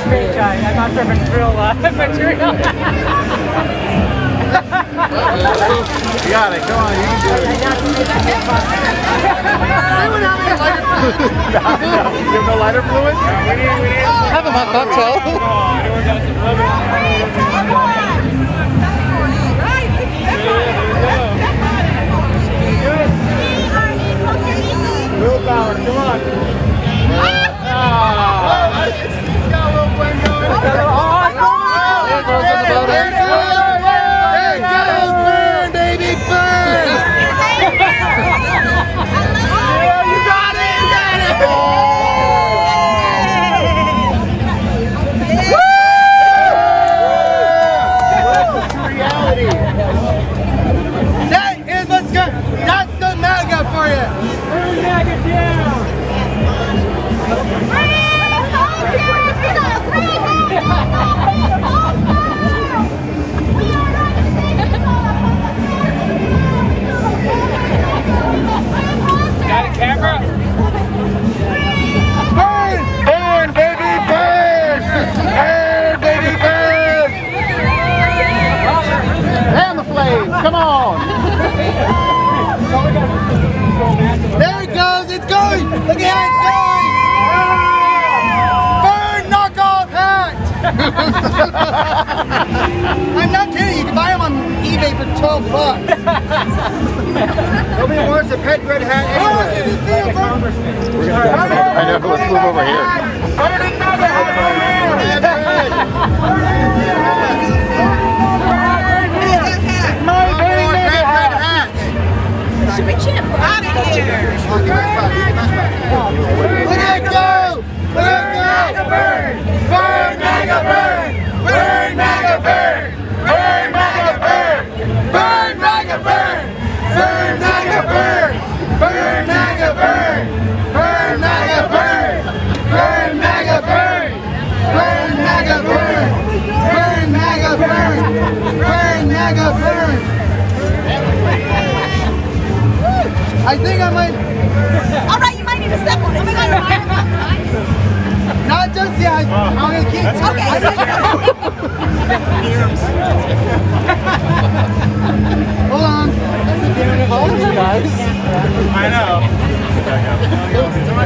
Great guy. I'm not sure if it's real material. You got it. Come on, you can do it. Anyone have any lighter fluid? You have no lighter fluid? Have a hot cocktail. Willpower, come on. Burn, baby, burn! Yeah, you got it, you got it! Welcome to reality. That is what's good. That's the MAGA for you. Burn MAGA down. Got a camera? Burn! Burn, baby, burn! Burn, baby, burn! Fan the flames, come on! There it goes, it's going! Look at how it's going! Burn, knockoff hat! I'm not kidding, you can buy them on eBay for $12. Nobody wants a pet red hat anyway. I know, let's move over here. My baby red hat! Should we chip out of here? Look at it go! Look at it go! Burn! Burn, MAGA, burn! Burn, MAGA, burn! Burn, MAGA, burn! Burn, MAGA, burn! Burn, MAGA, burn! Burn, MAGA, burn! Burn, MAGA, burn! Burn, MAGA, burn! Burn, MAGA, burn! Burn, MAGA, burn! Burn, MAGA, burn! I think I might. All right, you might need a supplement. Not just yet. I'm gonna keep. Okay. Hold on. All of you guys. I know.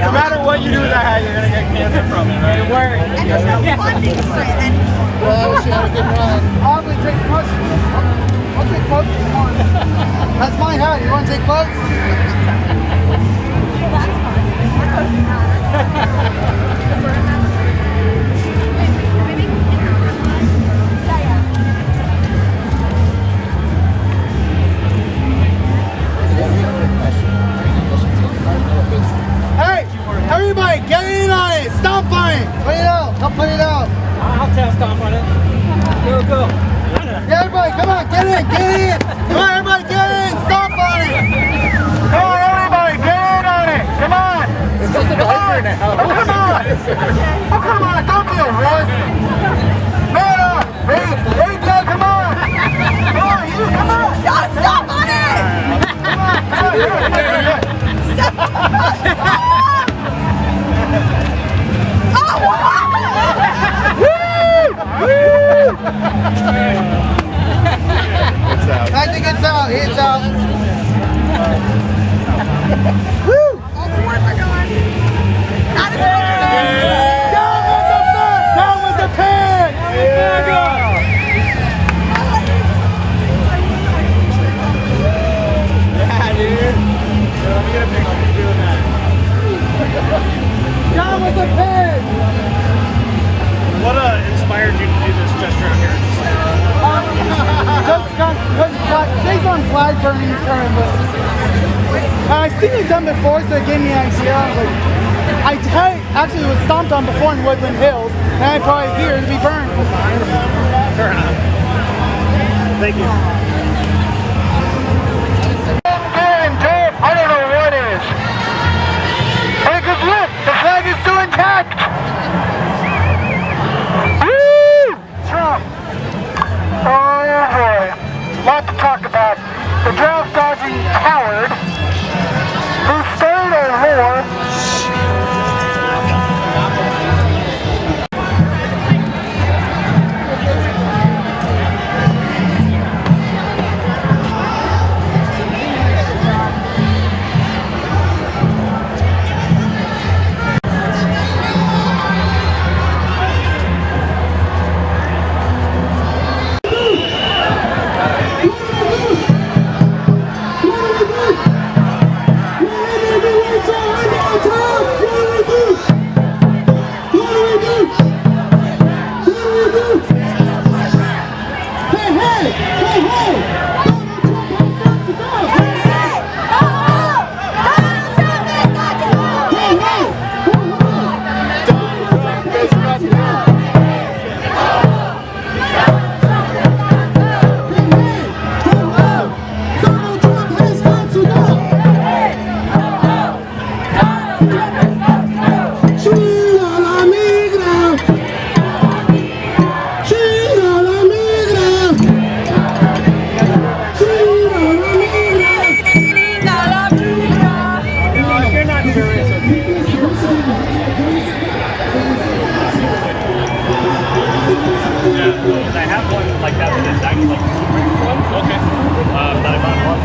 No matter what you do with that hat, you're gonna get cancer from it, right? And there's no funding for it. Well, she had a good run. I'll take take photos? Come on. That's my hat. You want to take photos? Hey, everybody, get in on it. Stomp on it. Put it out. Come put it out. I'll tell stomp on it. Here we go. Yeah, everybody, come on, get in, get in. Come on, everybody, get in. Stomp on it. Come on, everybody, get in on it. Come on. It's just a diaper now. Oh, come on. Oh, come on. Don't be a wuss. Man up. Hey, Doug, come on. Come on, you, come on. Don't stop on it! Come on, come on, here. Stop! Oh, wow! It's out. I think it's out. It's out. Woo! All the words are gone. Not as Down with the pen! Yeah, dude. Let me get a pic of you doing that. Down with the pen! What inspired you to do this gesture out here? Based on flag burning currently. I've seen it done before, so it gave me an idea. I was like, actually was stomped on before in Woodland Hills, and I brought it here to be burned. Fair enough. Thank you. I don't know what is. Hey, because look, the flag is still intact. Woo! Trump. Oh boy. Lot to talk about. The draft dodging coward who stayed at war. I have one like that, but it's actually like one. Okay. That I bought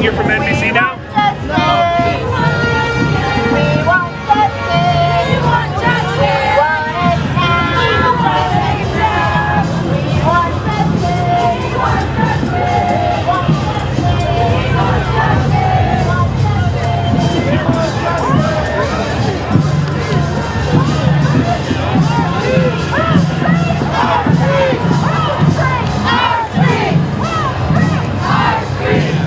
You're from NBC now? Our street!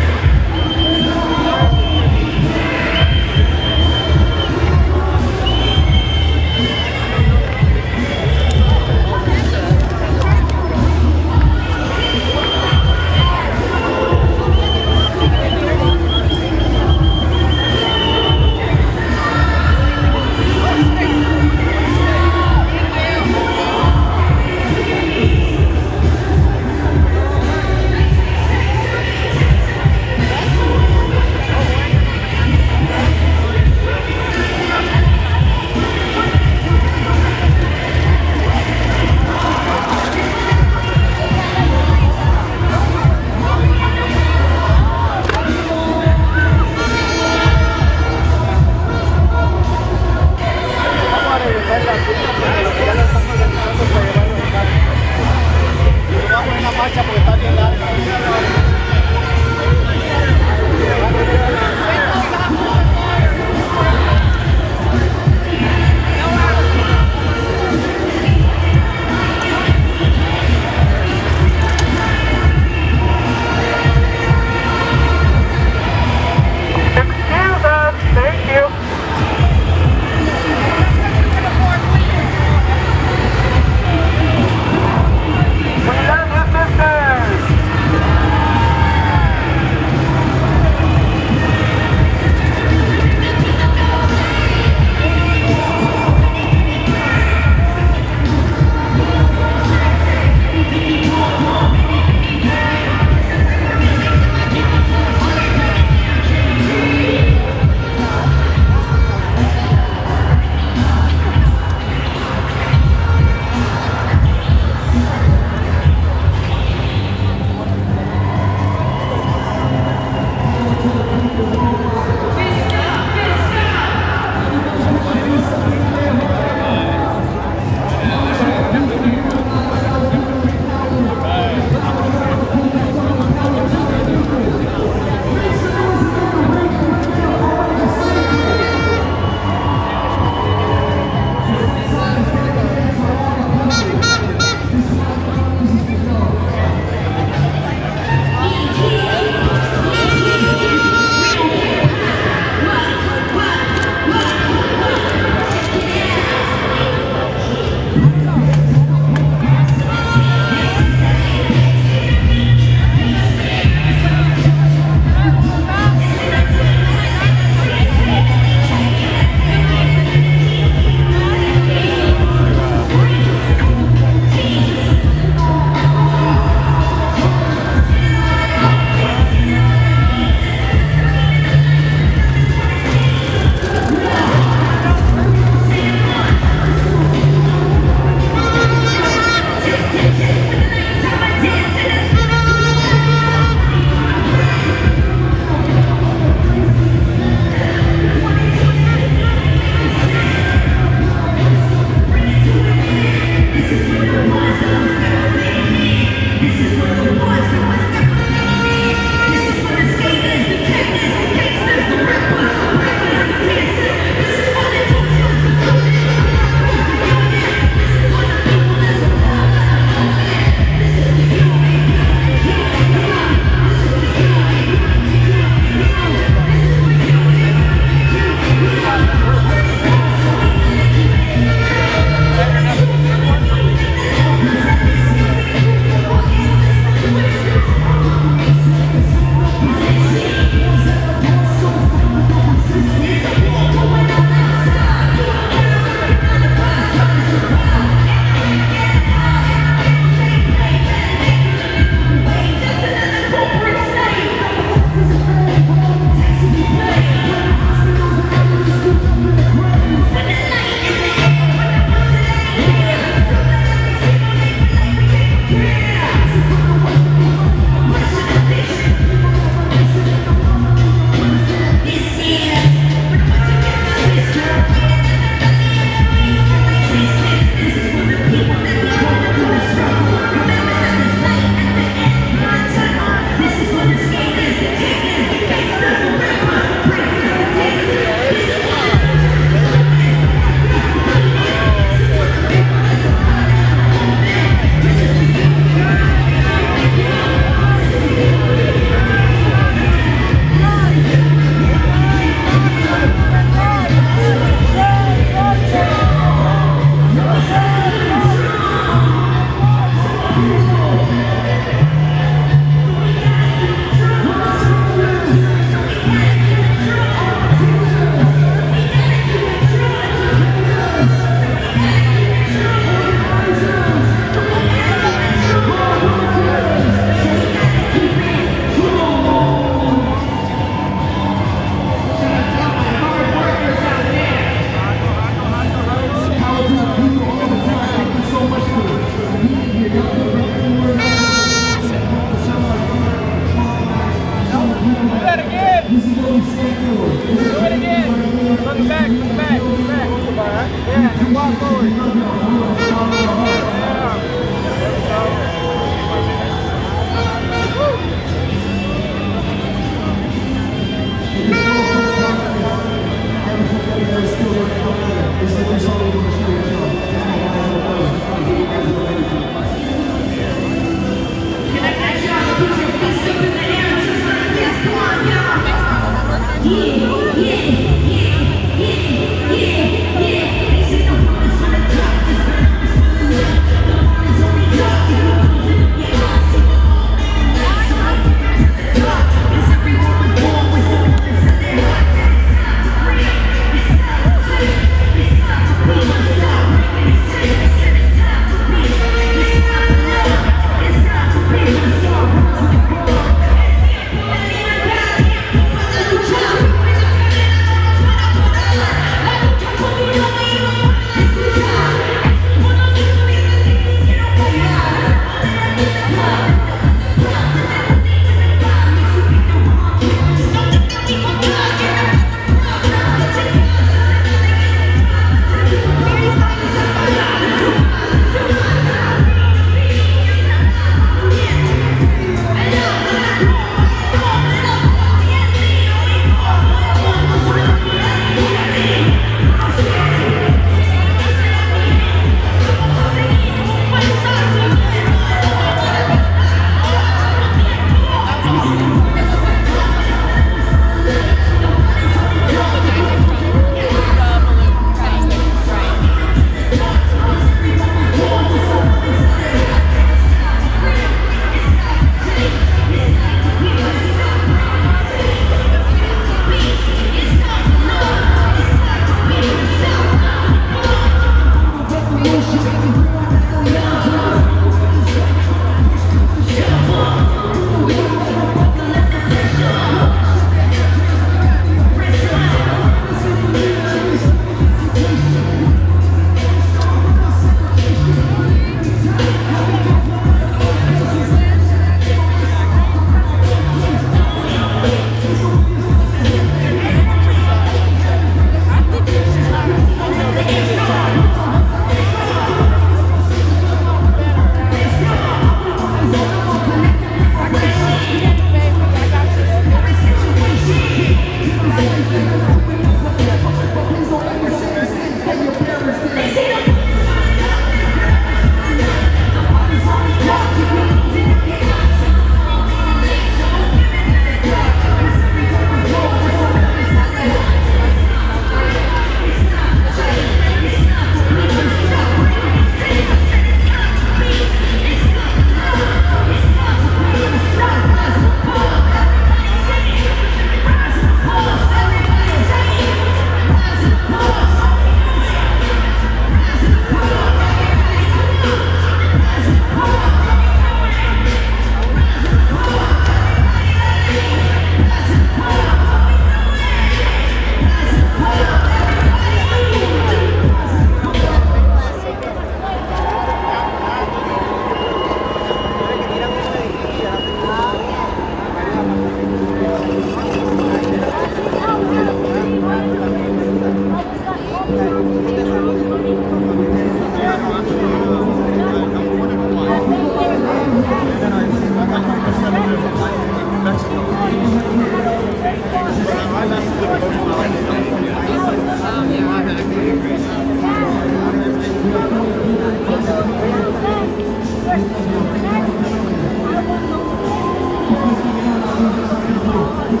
They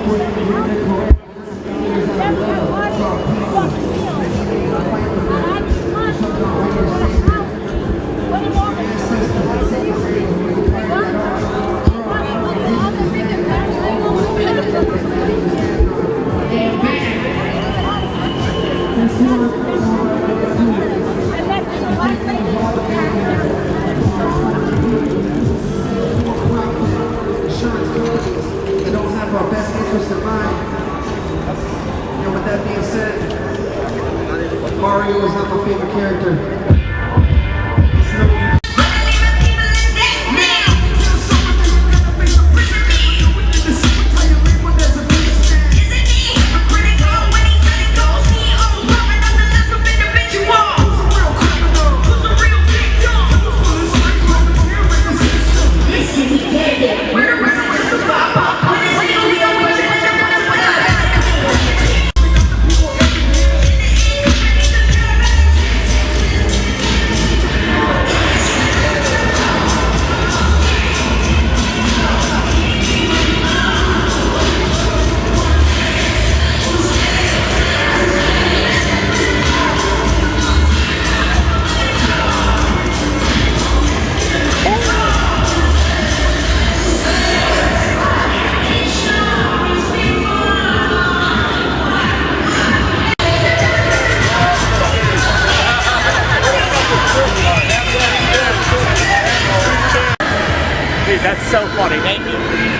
don't have our best interest in mind. You know, with that being said, Mario is not my favorite character. Dude, that's so funny. Thank you.